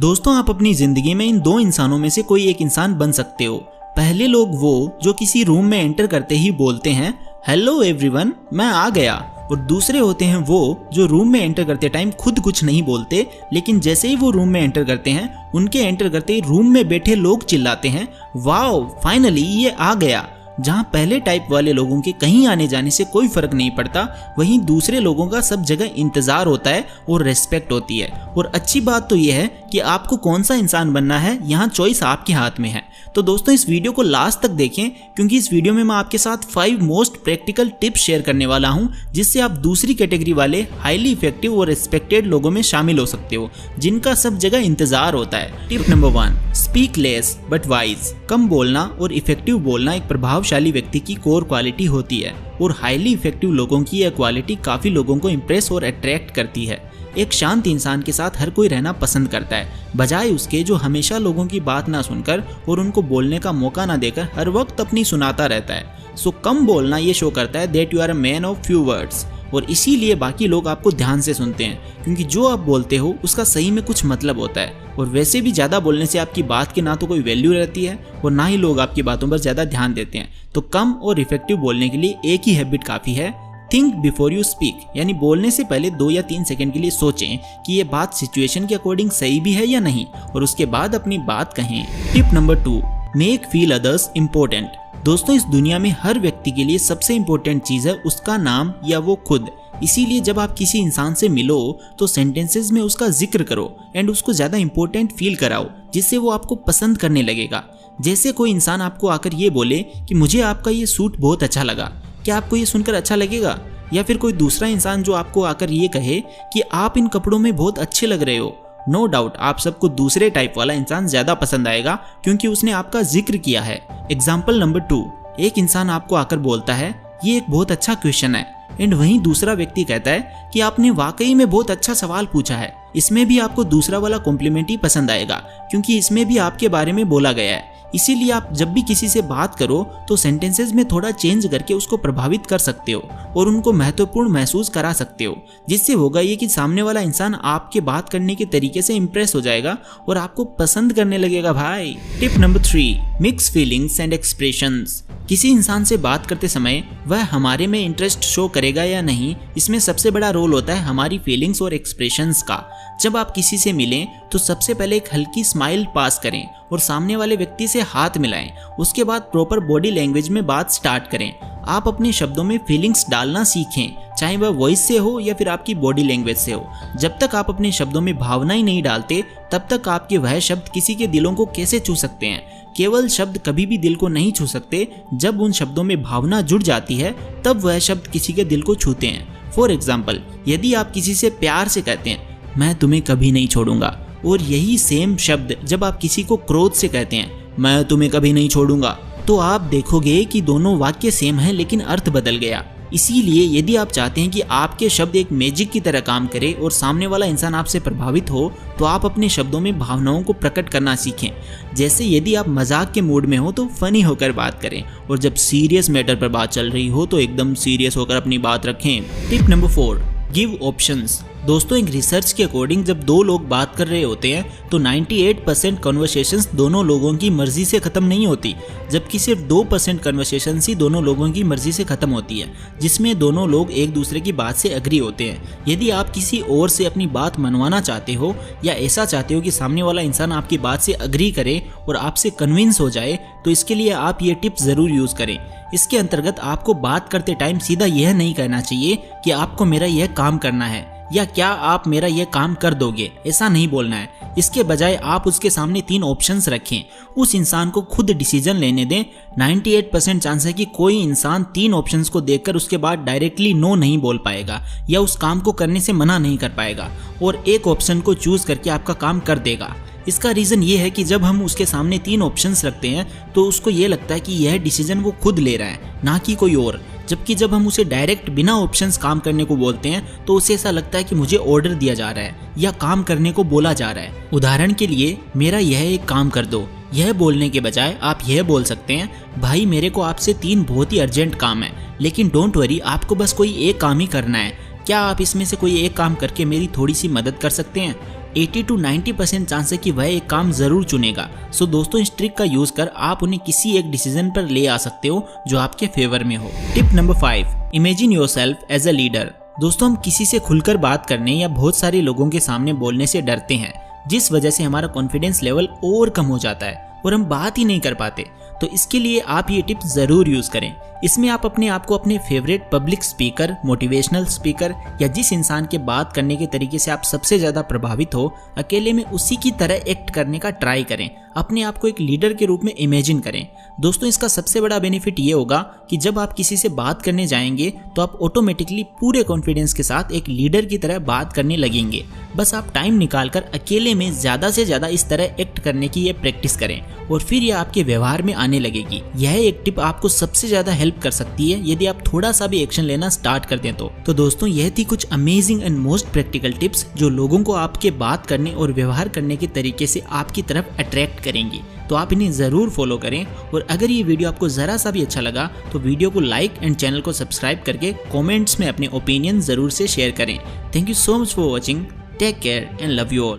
दोस्तों, आप अपनी जिंदगी में इन दो इंसानों में से कोई एक इंसान बन सकते हो। पहले लोग वो जो किसी रूम में एंटर करते ही बोलते हैं हेलो एवरीवन, मैं आ गया। और दूसरे होते हैं वो जो रूम में एंटर करते टाइम खुद कुछ नहीं बोलते, लेकिन जैसे ही वो रूम में एंटर करते हैं उनके एंटर करते ही रूम में बैठे लोग चिल्लाते हैं वाओ फाइनली ये आ गया। जहाँ पहले टाइप वाले लोगों के कहीं आने जाने से कोई फर्क नहीं पड़ता, वहीं दूसरे लोगों का सब जगह इंतजार होता है और रेस्पेक्ट होती है। और अच्छी बात तो यह है कि आपको कौन सा इंसान बनना है, यहाँ चॉइस आपके हाथ में है। तो दोस्तों, इस वीडियो को लास्ट तक देखें, क्योंकि इस वीडियो में मैं आपके साथ 5 मोस्ट प्रैक्टिकल टिप्स शेयर करने वाला हूँ, जिससे आप दूसरी कैटेगरी वाले हाईली इफेक्टिव और रिस्पेक्टेड लोगों में शामिल हो सकते हो, जिनका सब जगह इंतजार होता है। Tip number 1, speak less but wise. कम बोलना और इफेक्टिव बोलना एक प्रभावशाली व्यक्ति की कोर क्वालिटी होती है, और हाईली इफेक्टिव लोगों की यह क्वालिटी काफी लोगों को इम्प्रेस और अट्रैक्ट करती है। एक शांत इंसान के साथ हर कोई रहना पसंद करता है, बजाय उसके जो हमेशा लोगों की बात ना सुनकर और उनको बोलने का मौका ना देकर हर वक्त अपनी सुनाता रहता है। सो कम बोलना ये शो करता है that you are a man of few words, और इसीलिए बाकी लोग आपको ध्यान से सुनते हैं, क्योंकि जो आप बोलते हो उसका सही में कुछ मतलब होता है। और वैसे भी ज़्यादा बोलने से आपकी बात की ना तो कोई वैल्यू रहती है और ना ही लोग आपकी बातों पर ज़्यादा ध्यान देते हैं। तो कम और इफेक्टिव बोलने के लिए एक ही हैबिट काफ़ी है, थिंक बिफोर यू स्पीक, यानी बोलने से पहले 2 या 3 सेकंड के लिए सोचें कि ये बात सिचुएशन के अकॉर्डिंग सही भी है या नहीं, और उसके बाद अपनी बात कहें। Tip number 2, make feel others important. दोस्तों, इस दुनिया में हर व्यक्ति के लिए सबसे इम्पोर्टेंट चीज़ है उसका नाम या वो खुद। इसीलिए जब आप किसी इंसान से मिलो तो सेंटेंसेस में उसका जिक्र करो एंड उसको ज़्यादा इम्पोर्टेंट फील कराओ, जिससे वो आपको पसंद करने लगेगा। जैसे कोई इंसान आपको आकर ये बोले कि मुझे आपका ये सूट बहुत अच्छा लगा, क्या आपको ये सुनकर अच्छा लगेगा? या फिर कोई दूसरा इंसान जो आपको आकर ये कहे कि आप इन कपड़ों में बहुत अच्छे लग रहे हो, नो डाउट आप सबको दूसरे टाइप वाला इंसान ज़्यादा पसंद आएगा, क्योंकि उसने आपका जिक्र किया है। एग्जाम्पल नंबर 2, एक इंसान आपको आकर बोलता है ये एक बहुत अच्छा क्वेश्चन है, एंड वहीं दूसरा व्यक्ति कहता है कि आपने वाकई में बहुत अच्छा सवाल पूछा है। इसमें भी आपको दूसरा वाला कॉम्प्लीमेंट ही पसंद आएगा, क्योंकि इसमें भी आपके बारे में बोला गया है। इसीलिए आप जब भी किसी से बात करो तो सेंटेंसेस में थोड़ा चेंज करके उसको प्रभावित कर सकते हो और उनको महत्वपूर्ण महसूस करा सकते हो, जिससे होगा ये कि सामने वाला इंसान आपके बात करने के तरीके से इम्प्रेस हो जाएगा और आपको पसंद करने लगेगा भाई। Tip number 3, mix feelings and expressions. किसी इंसान से बात करते समय वह हमारे में इंटरेस्ट शो करेगा या नहीं, इसमें सबसे बड़ा रोल होता है हमारी फीलिंग्स और एक्सप्रेशंस का। जब आप किसी से मिलें तो सबसे पहले एक हल्की स्माइल पास करें और सामने वाले व्यक्ति से हाथ मिलाएं। उसके बाद प्रॉपर बॉडी लैंग्वेज में बात स्टार्ट करें। आप अपने शब्दों में फीलिंग्स डालना सीखें, चाहे वह वॉइस से हो या फिर आपकी बॉडी लैंग्वेज से हो। जब तक आप अपने शब्दों में भावना ही नहीं डालते, तब तक आपके वह शब्द किसी के दिलों को कैसे छू सकते हैं? केवल शब्द कभी भी दिल को नहीं छू सकते, जब उन शब्दों में भावना जुड़ जाती है तब वह शब्द किसी के दिल को छूते हैं। फॉर एग्जाम्पल, यदि आप किसी से प्यार से कहते हैं मैं तुम्हें कभी नहीं छोड़ूंगा, और यही सेम शब्द जब आप किसी को क्रोध से कहते हैं मैं तुम्हें कभी नहीं छोड़ूंगा, तो आप देखोगे कि दोनों वाक्य सेम हैं लेकिन अर्थ बदल गया। इसीलिए यदि आप चाहते हैं कि आपके शब्द एक मैजिक की तरह काम करे और सामने वाला इंसान आपसे प्रभावित हो, तो आप अपने शब्दों में भावनाओं को प्रकट करना सीखें। जैसे यदि आप मजाक के मूड में हो तो फनी होकर बात करें, और जब सीरियस मैटर पर बात चल रही हो तो एकदम सीरियस होकर अपनी बात रखें। Tip number 4, give options. दोस्तों, एक रिसर्च के अकॉर्डिंग जब 2 लोग बात कर रहे होते हैं तो 98% कन्वर्सेशंस दोनों लोगों की मर्जी से ख़त्म नहीं होती, जबकि सिर्फ 2% कन्वर्सेशंस ही दोनों लोगों की मर्जी से ख़त्म होती है, जिसमें दोनों लोग एक दूसरे की बात से एग्री होते हैं। यदि आप किसी और से अपनी बात मनवाना चाहते हो या ऐसा चाहते हो कि सामने वाला इंसान आपकी बात से एग्री करे और आपसे कन्विंस हो जाए, तो इसके लिए आप ये टिप्स ज़रूर यूज़ करें। इसके अंतर्गत आपको बात करते टाइम सीधा यह नहीं कहना चाहिए कि आपको मेरा यह काम करना है या क्या आप मेरा यह काम कर दोगे, ऐसा नहीं बोलना है। इसके बजाय आप उसके सामने 3 ऑप्शंस रखें, उस इंसान को खुद डिसीजन लेने दें। 98% चांस है कि कोई इंसान 3 ऑप्शंस को देखकर उसके बाद डायरेक्टली नो नहीं बोल पाएगा या उस काम को करने से मना नहीं कर पाएगा, और एक ऑप्शन को चूज करके आपका काम कर देगा। इसका रीज़न ये है कि जब हम उसके सामने 3 ऑप्शंस रखते हैं तो उसको ये लगता है कि यह डिसीजन वो खुद ले रहा है, ना कि कोई और। जबकि जब हम उसे डायरेक्ट बिना ऑप्शंस काम करने को बोलते हैं तो उसे ऐसा लगता है कि मुझे ऑर्डर दिया जा रहा है या काम करने को बोला जा रहा है। उदाहरण के लिए, मेरा यह एक काम कर दो, यह बोलने के बजाय आप यह बोल सकते हैं भाई मेरे को आपसे 3 बहुत ही अर्जेंट काम है, लेकिन डोंट वरी आपको बस कोई एक काम ही करना है, क्या आप इसमें से कोई एक काम करके मेरी थोड़ी सी मदद कर सकते हैं? 80 to 90% चांस है कि वह एक काम जरूर चुनेगा। सो दोस्तों इस ट्रिक का यूज कर आप उन्हें किसी एक डिसीजन पर ले आ सकते हो जो आपके फेवर में हो। Tip number 5, imagine yourself as a leader. दोस्तों हम किसी से खुलकर बात करने या बहुत सारे लोगों के सामने बोलने से डरते हैं, जिस वजह से हमारा कॉन्फिडेंस लेवल और कम हो जाता है और हम बात ही नहीं कर पाते। तो इसके लिए आप ये टिप जरूर यूज करें। इसमें आप अपने आप को अपने favourite public speaker, motivational speaker या जिस इंसान के बात करने के तरीके से आप सबसे ज्यादा प्रभावित हो, अकेले में उसी की तरह एक्ट करने का ट्राई करें। अपने आप को एक लीडर के रूप में इमेजिन करें। दोस्तों इसका सबसे बड़ा बेनिफिट ये होगा कि जब आप किसी से बात करने जाएंगे तो आप ऑटोमेटिकली पूरे कॉन्फिडेंस के साथ एक लीडर की तरह बात करने लगेंगे। बस आप टाइम निकालकर अकेले में ज्यादा से ज्यादा इस तरह एक्ट करने की ये प्रैक्टिस करें और फिर ये आपके व्यवहार में आने लगेगी। यह एक टिप आपको सबसे ज्यादा हेल्प कर सकती है यदि आप थोड़ा सा भी एक्शन लेना स्टार्ट कर दें तो दोस्तों यह थी कुछ amazing and most practical tips जो लोगों को आपके बात करने और व्यवहार करने के तरीके से आपकी तरफ अट्रैक्ट करेंगी। तो आप इन्हें जरूर फॉलो करें और अगर ये वीडियो आपको जरा सा भी अच्छा लगा तो वीडियो को लाइक एंड चैनल को सब्सक्राइब करके कमेंट्स में अपने ओपिनियन जरूर से शेयर करें। Thank you so much for watching. Take care and love you all.